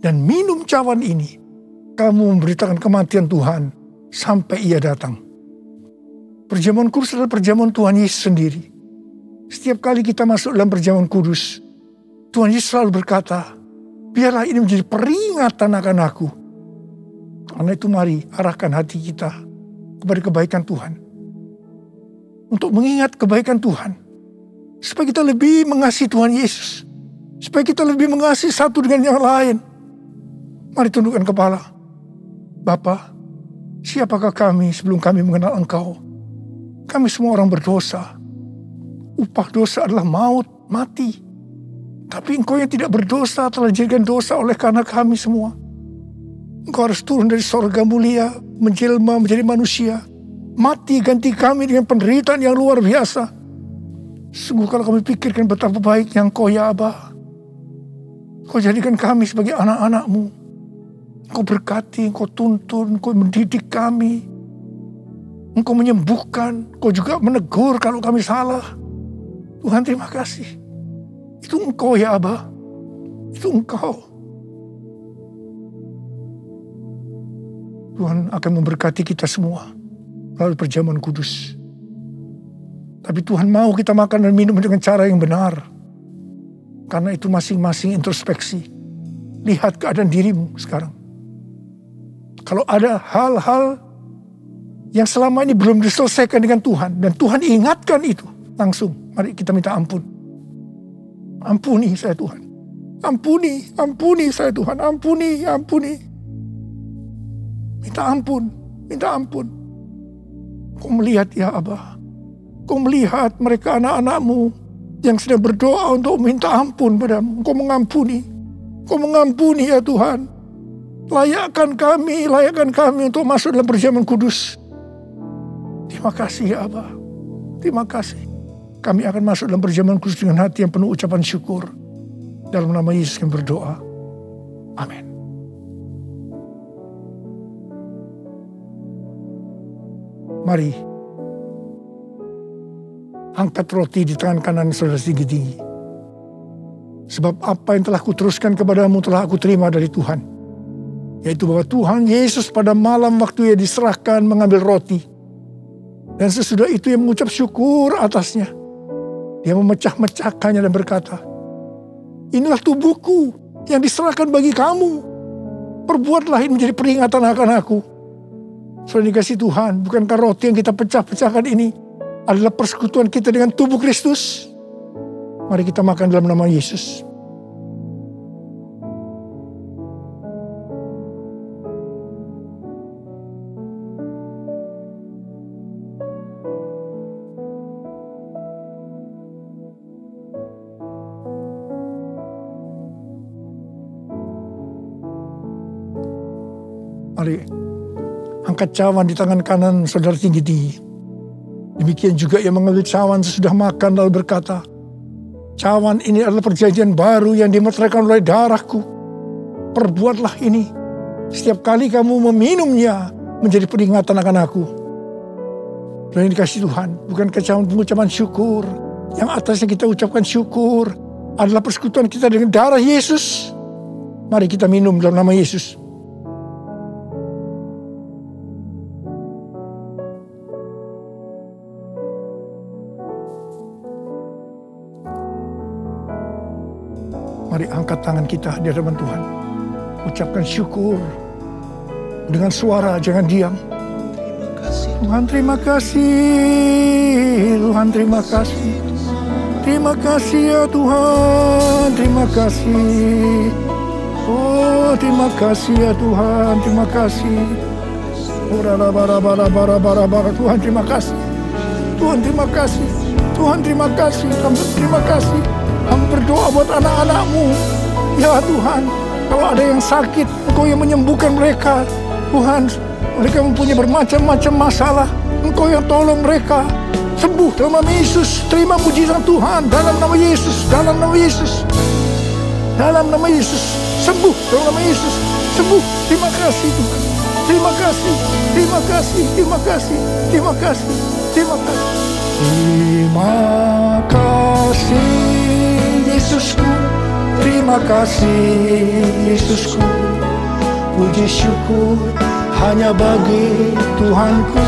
dan minum cawan ini, kamu memberitakan kematian Tuhan sampai Ia datang. Perjamuan kudus adalah perjamuan Tuhan Yesus sendiri. Setiap kali kita masuk dalam perjamuan kudus, Tuhan Yesus selalu berkata, biarlah ini menjadi peringatan akan aku. Karena itu mari arahkan hati kita kepada kebaikan Tuhan. Untuk mengingat kebaikan Tuhan. Supaya kita lebih mengasihi Tuhan Yesus. Supaya kita lebih mengasihi satu dengan yang lain. Mari tundukkan kepala. Bapa, siapakah kami sebelum kami mengenal Engkau? Kami semua orang berdosa. Upah dosa adalah maut, mati. Tapi Engkau yang tidak berdosa telah dijadikan dosa oleh karena kami semua. Engkau harus turun dari sorga mulia, menjelma menjadi manusia. Mati ganti kami dengan penderitaan yang luar biasa. Sungguh kalau kami pikirkan betapa baiknya Engkau ya Aba. Engkau jadikan kami sebagai anak-anak-Mu. Engkau berkati, Engkau tuntun, Engkau mendidik kami. Engkau menyembuhkan, Engkau juga menegur kalau kami salah. Tuhan terima kasih. Itu Engkau ya Aba. Itu Engkau. Tuhan akan memberkati kita semua melalui perjamuan kudus. Tapi Tuhan mau kita makan dan minum dengan cara yang benar. Karena itu masing-masing introspeksi. Lihat keadaan dirimu sekarang. Kalau ada hal-hal yang selama ini belum diselesaikan dengan Tuhan. Dan Tuhan ingatkan itu. Langsung mari kita minta ampun. Ampuni saya Tuhan. Ampuni saya Tuhan. Ampuni. Minta ampun. Kau melihat ya Abah. Kau melihat mereka anak-anak-Mu yang sedang berdoa untuk minta ampun padamu. Kau mengampuni ya Tuhan. Layakkan kami untuk masuk dalam perjamuan kudus. Terima kasih ya Abah. Terima kasih. Kami akan masuk dalam perjamuan kudus dengan hati yang penuh ucapan syukur. Dalam nama Yesus kami berdoa. Amin. Mari. angkat roti di tangan kanan saudara tinggi-tinggi. Sebab apa yang telah kuteruskan kepadamu telah aku terima dari Tuhan. Yaitu bahwa Tuhan Yesus pada malam waktu ia diserahkan mengambil roti. Dan sesudah itu ia mengucap syukur atasnya. Dia memecah-mecahkannya dan berkata, inilah tubuhku yang diserahkan bagi kamu. Perbuatlah ini menjadi peringatan akan aku. Saudara dikasih Tuhan, bukankah roti yang kita pecah-pecahkan ini adalah persekutuan kita dengan tubuh Kristus? Mari kita makan dalam nama Yesus. Mari angkat cawan di tangan kanan saudara tinggi-tinggi. Demikian juga ia mengambil cawan sesudah makan lalu berkata, cawan ini adalah perjanjian baru yang dimeteraikan oleh darahku. Perbuatlah ini setiap kali kamu meminumnya menjadi peringatan akan aku. Dan yang dikasih Tuhan, bukan cawan pengucapan syukur. Yang atasnya kita ucapkan syukur adalah persekutuan kita dengan darah Yesus. Mari kita minum dalam nama Yesus. Mari angkat tangan kita di hadapan Tuhan. Ucapkan syukur. Dengan suara, jangan diam. Tuhan terima kasih. Tuhan terima kasih. Terima kasih ya Tuhan. Terima kasih. Oh terima kasih ya Tuhan. Terima kasih. Tuhan terima kasih. Tuhan terima kasih. Tuhan terima kasih. Terima kasih. Kami berdoa buat anak-anak-Mu. Ya Tuhan, kalau ada yang sakit, Engkau yang menyembuhkan mereka. Tuhan, mereka mempunyai bermacam-macam masalah. Engkau yang tolong mereka. Sembuh dalam nama Yesus. Terima mujizat Tuhan dalam nama Yesus. Dalam nama Yesus. Dalam nama Yesus. Sembuh dalam nama Yesus. Sembuh. Terima kasih Tuhan. Terima kasih. Terima kasih. Terima kasih. Terima kasih. Terima kasih. Terima kasih. Yesusku, terima kasih Yesusku. Puji syukur hanya bagi Tuhanku.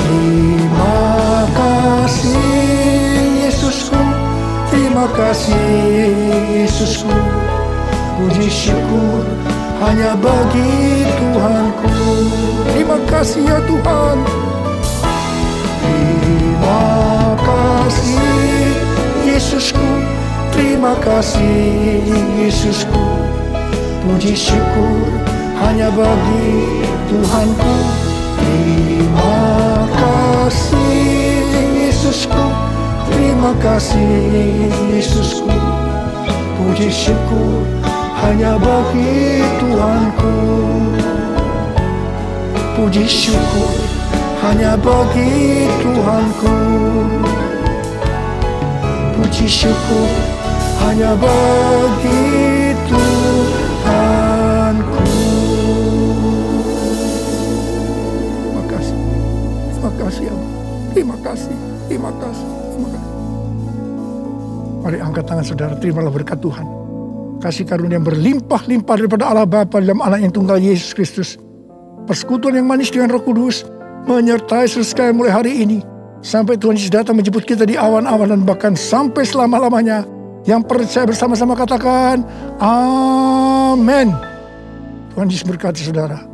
Terima kasih Yesusku. Terima kasih Yesusku. Puji syukur hanya bagi Tuhanku. Terima kasih ya Tuhan. Terima kasih Yesusku. Terima kasih Yesusku. Puji syukur hanya bagi Tuhanku. Terima kasih Yesusku. Terima kasih Yesusku. Puji syukur hanya bagi Tuhanku. Puji syukur hanya bagi Tuhanku. Puji syukur hanya bagi Tuhanku. Terima kasih. Terima kasih ya. Terima kasih. Terima kasih. Terima kasih. Mari angkat tangan saudara, terimalah berkat Tuhan. Kasih karunia yang berlimpah-limpah daripada Allah Bapa dalam anak yang tunggal Yesus Kristus. Persekutuan yang manis dengan Roh Kudus menyertai selesai mulai hari ini. Sampai Tuhan Yesus datang menjemput kita di awan-awan dan bahkan sampai selama-lamanya. Yang percaya bersama-sama katakan, amin. Tuhan Yesus berkati saudara.